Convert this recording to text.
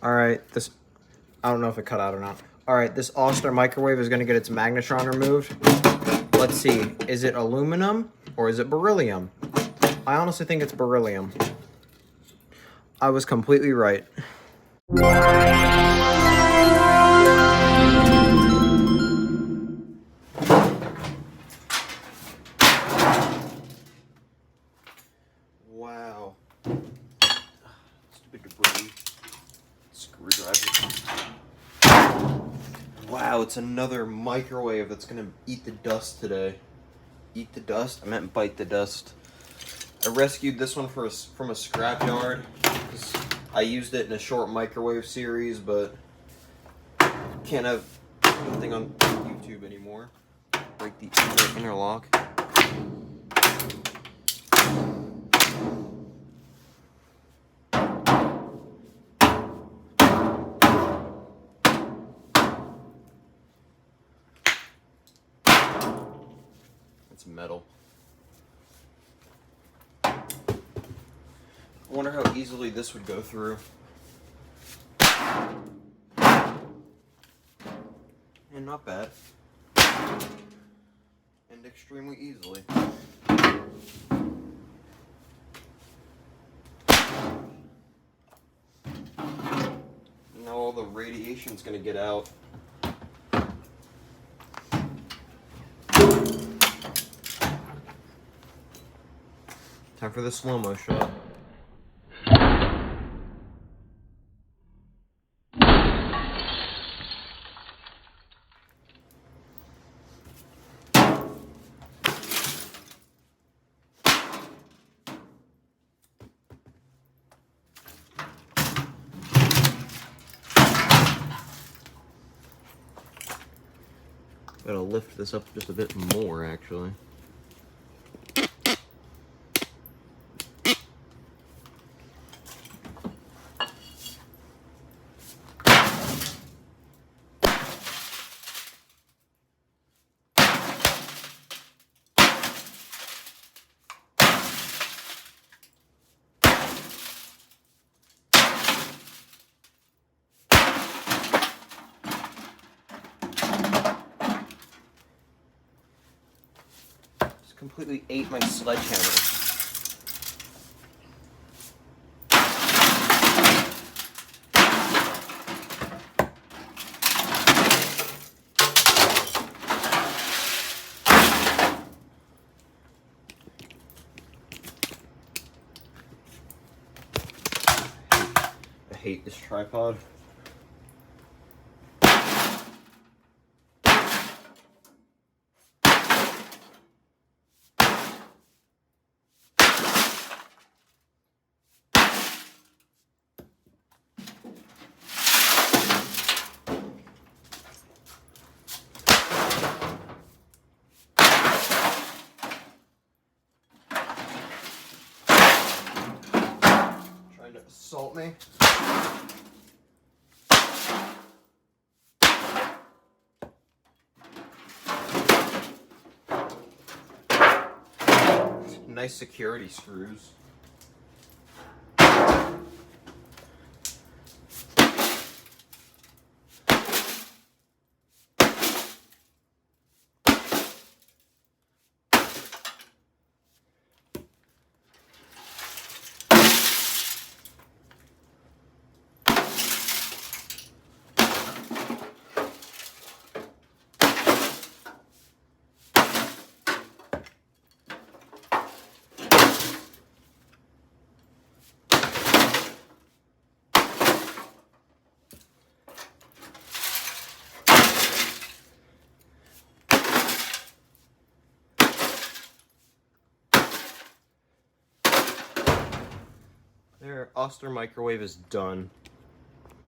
All right, I don't know if it cut out or not. All right, this Oster microwave is gonna get its magnetron removed. Let's see, is it aluminum or is it beryllium? I honestly think it's beryllium. I was completely right. Wow. Stupid debris. Screwdriver. Wow, it's another microwave that's gonna eat the dust today. Eat the dust? I meant bite the dust. I rescued this one from a scrapyard. I used it in a short microwave series, but can't have anything on YouTube anymore. Break the interlock. It's metal. I wonder how easily this would go through. And not bad. And extremely easily. Now all the radiation's gonna get out. Time for the slow-mo shot. Gotta lift this up just a bit more, actually. Completely ate my sledgehammer. I hate this tripod. To assault me. Nice security screws. There, Oster microwave is done.